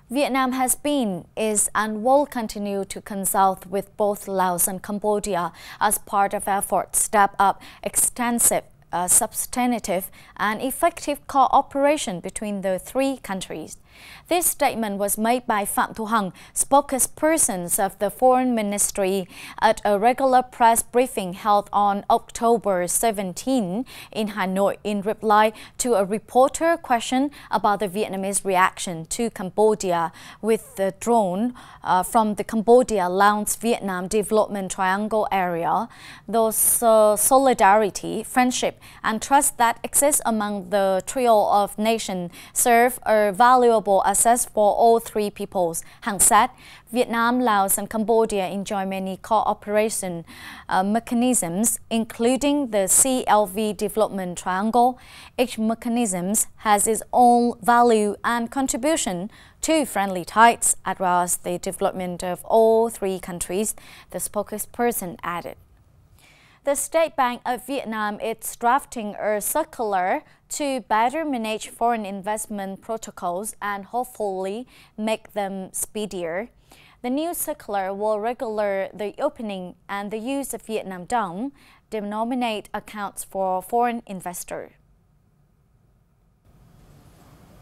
Vietnam has been, is and will continue to consult with both Laos and Cambodia as part of efforts to step up extensive, substantive and effective cooperation between the three countries. This statement was made by Phạm Thu Hằng, spokespersons of the Foreign Ministry, at a regular press briefing held on October 17 in Hanoi in reply to a reporter question about the Vietnamese reaction to Cambodia with the drone from the Cambodia-Laos Vietnam Development Triangle area. Those solidarity, friendship and trust that exist among the trio of nations serve a valuable assets for all three peoples. Hằng said, Vietnam, Laos and Cambodia enjoy many cooperation mechanisms, including the CLV Development Triangle. Each mechanism has its own value and contribution to friendly ties, as well as the development of all three countries, the spokesperson added. The State Bank of Vietnam is drafting a circular to better manage foreign investment protocols and hopefully make them speedier. The new circular will regulate the opening and the use of Vietnam đồng, denominate accounts for foreign investors.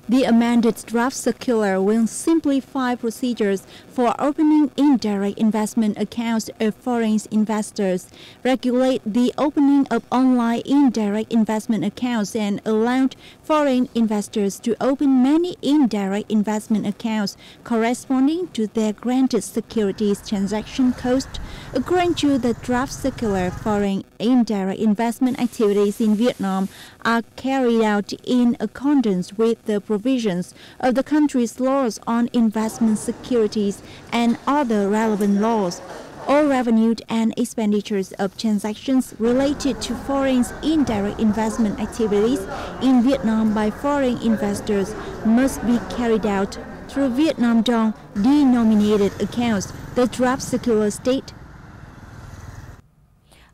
The amended draft circular will simplify procedures for opening indirect investment accounts of foreign investors, regulate the opening of online indirect investment accounts, and allow foreign investors to open many indirect investment accounts corresponding to their granted securities transaction cost. According to the draft circular, foreign indirect investment activities in Vietnam are carried out in accordance with the provisions of the country's laws on investment securities and other relevant laws. All revenue and expenditures of transactions related to foreign indirect investment activities in Vietnam by foreign investors must be carried out through Vietnam đồng denominated accounts, the draft circular states.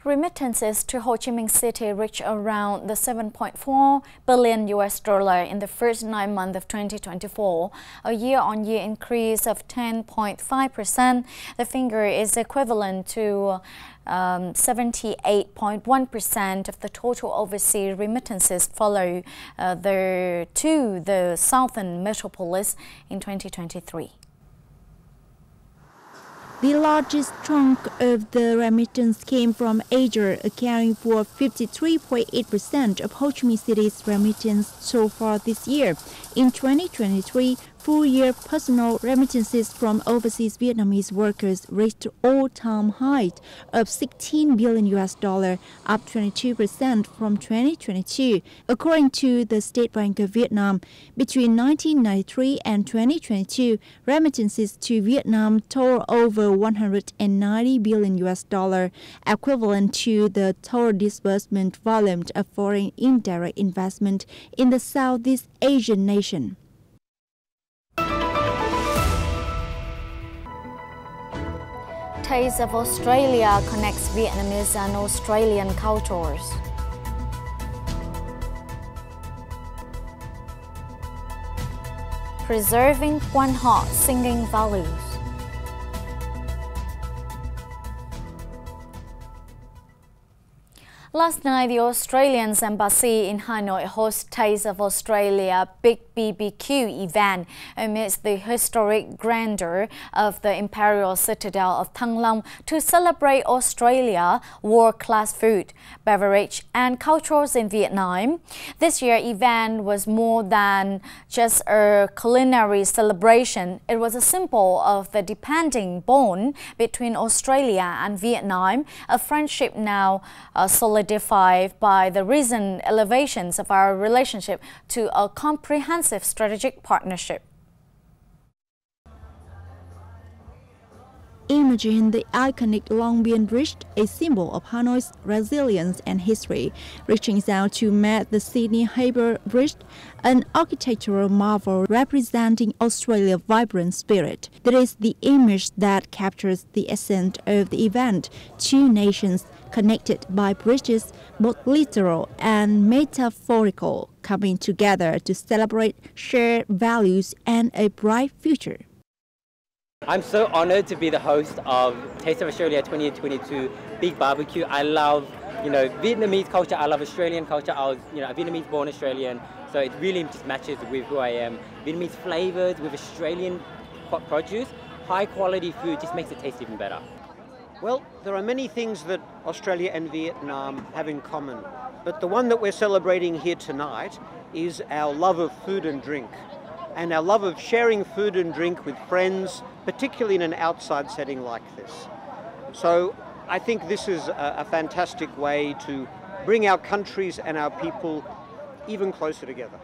Remittances to Ho Chi Minh City reached around the $7.4 billion in the first 9 months of 2024, a year-on-year increase of 10.5%. The figure is equivalent to 78.1% of the total overseas remittances to the southern metropolis in 2023. The largest chunk of the remittance came from Asia, accounting for 53.8% of Ho Chi Minh City's remittance so far this year. In 2023, full-year personal remittances from overseas Vietnamese workers reached all-time high of $16 billion, up 22% from 2022. According to the State Bank of Vietnam, between 1993 and 2022, remittances to Vietnam totaled over $190 billion, equivalent to the total disbursement volume of foreign indirect investment in the Southeast Asian nation. Taste of Australia connects Vietnamese and Australian cultures. Preserving Quan Họ singing values. Last night, the Australian Embassy in Hanoi hosted Taste of Australia Big BBQ event amidst the historic grandeur of the imperial citadel of Thăng Long to celebrate Australia's world-class food, beverage and cultures in Vietnam. This year's event was more than just a culinary celebration. It was a symbol of the deepening bond between Australia and Vietnam, a friendship now solidified by the recent elevations of our relationship to a comprehensive strategic partnership. Imagine the iconic Long Bien Bridge, a symbol of Hanoi's resilience and history, reaching out to meet the Sydney Harbour Bridge, an architectural marvel representing Australia's vibrant spirit. That is the image that captures the essence of the event. Two nations connected by bridges, both literal and metaphorical, coming together to celebrate shared values and a bright future. I'm so honored to be the host of Taste of Australia 2022 Big Barbecue. I love, Vietnamese culture. I love Australian culture. I was, a Vietnamese-born Australian, so it really just matches with who I am. Vietnamese flavors with Australian produce, high-quality food just makes it taste even better. Well, there are many things that Australia and Vietnam have in common, but the one that we're celebrating here tonight is our love of food and drink, and our love of sharing food and drink with friends, particularly in an outside setting like this. So I think this is a fantastic way to bring our countries and our people even closer together.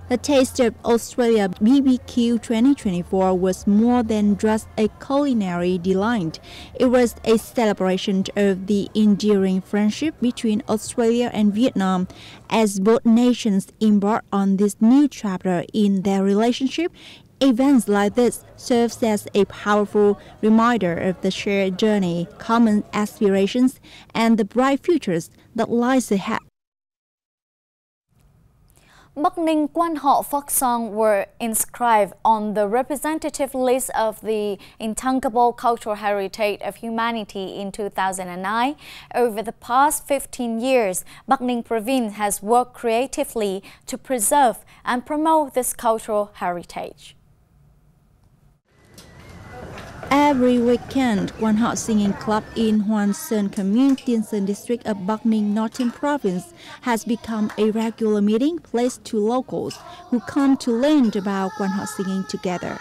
The Taste of Australia BBQ 2024 was more than just a culinary delight. It was a celebration of the enduring friendship between Australia and Vietnam. As both nations embark on this new chapter in their relationship, events like this serves as a powerful reminder of the shared journey, common aspirations, and the bright futures that lies ahead. Bắc Ninh quan họ folk song were inscribed on the representative list of the intangible cultural heritage of humanity in 2009. Over the past 15 years, Bắc Ninh province has worked creatively to preserve and promote this cultural heritage. Every weekend, Quan Họ Singing Club in Hoan Sơn Commune, Tiên Sơn District of Bắc Ninh, Northern Province, has become a regular meeting place to locals who come to learn about Quan Họ singing together.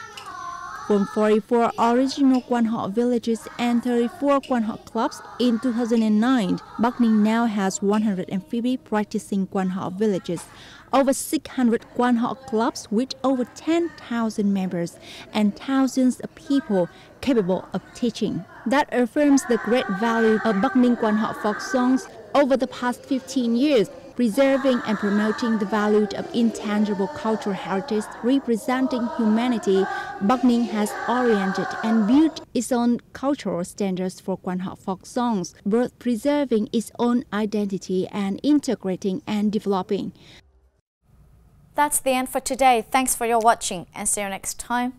From 44 original Quan Họ villages and 34 Quan Họ clubs in 2009, Bắc Ninh now has 150 practicing Quan Họ villages, over 600 Quan Họ clubs with over 10,000 members and thousands of people capable of teaching. That affirms the great value of Bắc Ninh Quan Họ folk songs over the past 15 years, preserving and promoting the value of intangible cultural heritage representing humanity. Bắc Ninh has oriented and built its own cultural standards for Quan Họ folk songs, both preserving its own identity and integrating and developing. That's the end for today. Thanks for your watching and see you next time.